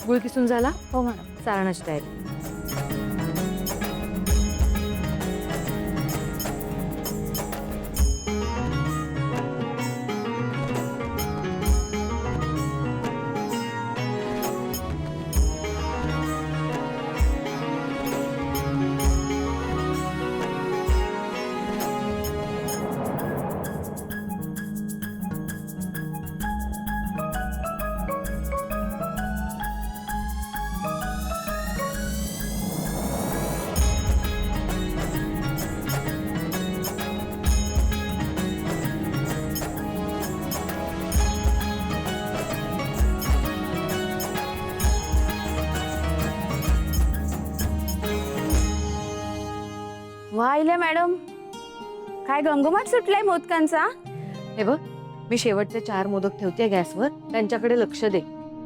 गुळ किसून झाला? हो मॅडम. सारणाची तयारी. वाहिल्या मॅडम, काय गंगोमाट सुटलाय मोदकांचा. हे बघ, मी शेवटचे 4 मोदक ठेवते गॅसवर, त्यांच्याकडे लक्ष दे.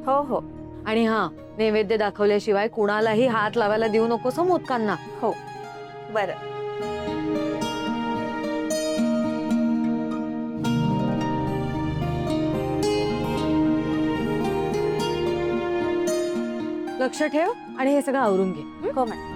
हो हो आणि हा, नैवेद्य दाखवल्याशिवाय कुणालाही हात लावायला देऊ नकोस हं मोदकांना. हो. बरं. लक्ष ठेव आणि हे सगळं आवरून घे. हो मॅडम.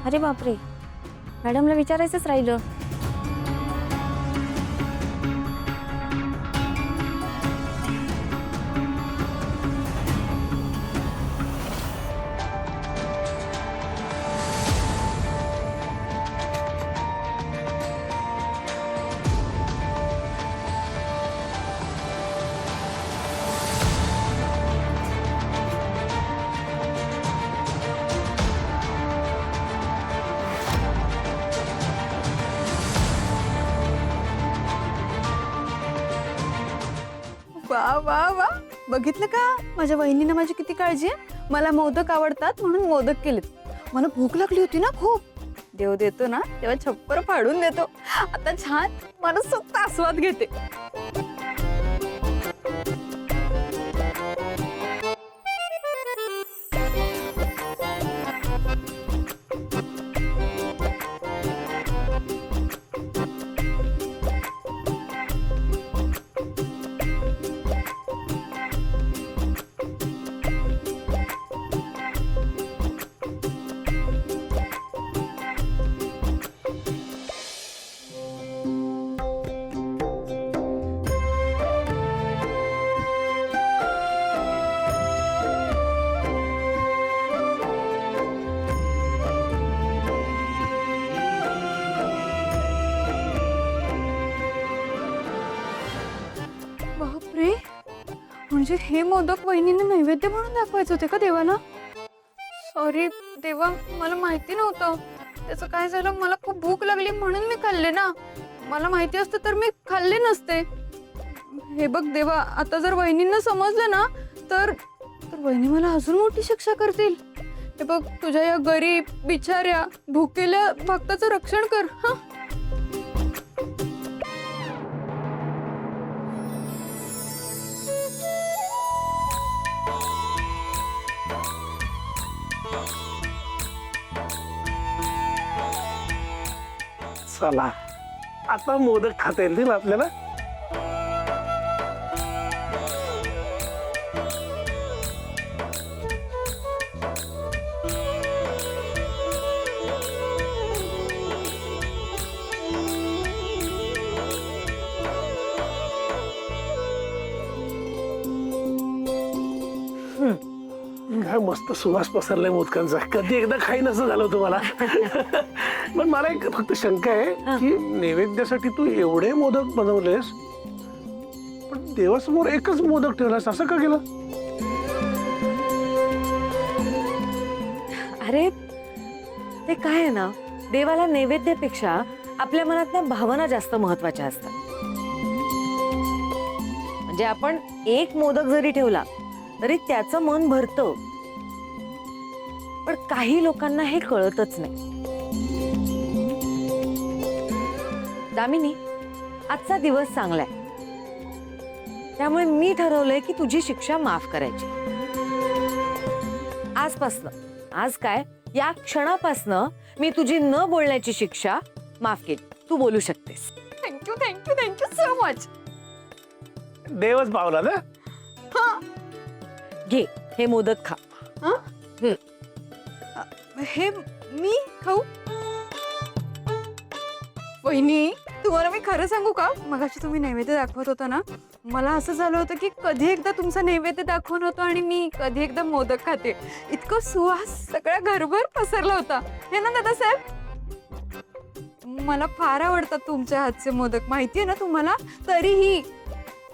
अरे बापरे, मॅडमला विचारायचंच राहिलं. वा वा वा, बघितलं का माझ्या वहिनीनं माझी किती काळजी आहे. मला मोदक आवडतात म्हणून मोदक केलेत. मला भूक लागली होती ना खूप. देव देतो ना तेव्हा छप्पर फाडून देतो. आता छान मनसोक्त आस्वाद घेते. बापरे, म्हणजे हे मोदक वहिनीने नैवेद्य म्हणून दाखवायचे होते का देवाला. सॉरी देवा, मला माहिती नव्हतं. त्याचं काय झालं, मला खूप भूक लागली म्हणून मी खाल्ले ना. मला माहिती असतं तर मी खाल्ले नसते. हे बघ देवा, आता जर वहिनींना समजलं ना तर वहिनी मला अजून मोठी शिक्षा करतील. हे बघ, तुझ्या या गरीब बिचाऱ्या भुकेल्या भक्ताचं रक्षण कर. हा, चला, आता मोदक खाता येतील आपल्याला. काय मस्त सुवास पसरलाय मोदकांचा. कधी एकदा खाईन असं झालं होतं मला. पण मला एक फक्त शंका आहे की नैवेद्यासाठी तू एवढे मोदक बनवलेस, पण देवासमोर एकच मोदक ठेवलास, असं का केलं? अरे ते काय आहे ना, देवाला नैवेद्यापेक्षा आपल्या मनातल्या भावना जास्त महत्वाच्या असतात. म्हणजे आपण एक मोदक जरी ठेवला तरी त्याचं मन भरतं, पण काही लोकांना हे कळतच नाही. दामिनी, आजचा दिवस चांगला आहे, त्यामुळे मी ठरवलंय की तुझी शिक्षा माफ करायची. आजपासनं, आज काय, या क्षणापासनं मी तुझी न बोलण्याची शिक्षा माफ केली. तू बोलू शकतेस. Thank you thank you thank you so much. देवच पावला ना. घे हे मोदक खा. हे मी खाऊ? वहिनी, तुम्हाला मी खरं सांगू का, मगाशी तुम्ही नैवेद्य दाखवत होता ना, मला असं झालं होतं की कधी एकदा तुमचा नैवेद्य दाखवून होतो आणि मी कधी एकदा मोदक खाते. इतकं सुवास सगळ्या घरभर पसरला होता. हे ना दादासाहेब, मला फार आवडतात तुमच्या हातचे मोदक, माहितीये ना तुम्हाला. तरीही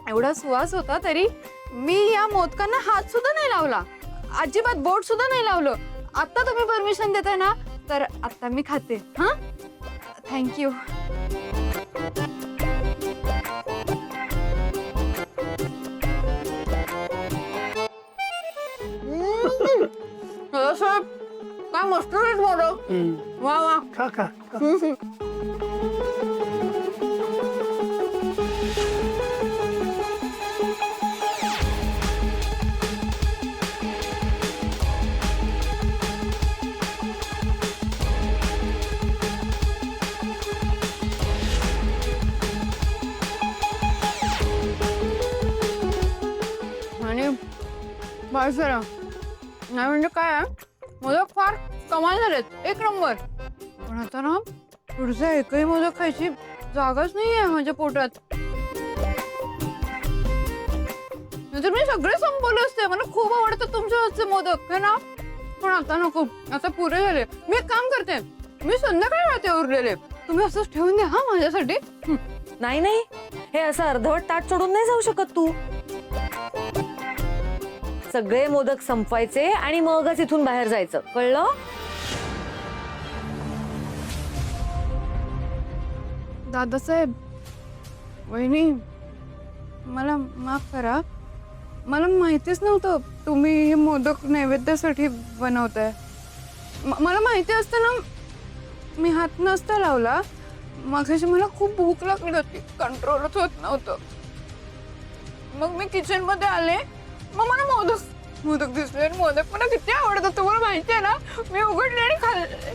एवढा सुवास होता तरी मी या मोदकांना हात सुद्धा नाही लावला, अजिबात बोट सुद्धा नाही लावलं. आता तुम्ही परमिशन देताय ना, तर आता मी खाते. हा, थँक्यू. काय मस्त मोदक. वा वा. खा खा खा. आणि बस जरा नाही म्हणजे काय आहे, मोदक फार कमाल झालेत, एक नंबर. पण आता ना पुढचा एकही मोदक खायची जागाच नाही आहे माझ्या पोटात. नाहीतर मी सगळे संपवले असते. मला खूप आवडतात तुमच्या हातचे मोदक है ना. पण आता नको, आता पुरे झाले. मी एक काम करते, मी संध्याकाळी राहते उरलेले. तुम्ही असंच ठेवून द्या हा माझ्यासाठी. नाही नाही, हे असं अर्धवट ताट सोडून नाही जाऊ शकत तू. सगळे मोदक संपवायचे आणि मगच इथून बाहेर जायचं, कळलं? दादासाहेब, वहिनी, मला माफ करा. मला माहितीच नव्हतं तुम्ही हे मोदक नैवेद्यासाठी बनवताय. मला माहिती असतं ना मी हात नसता लावला. मगाशी मला खूप भूक लागली होती, कंट्रोलच होत नव्हतं. मग मी किचन मध्ये आले, मग मला मोदक दिसले. आणि मोदक मला किती आवडतात तुम्हाला माहिती आहे ना. मी उघडले आणि खाल्ले.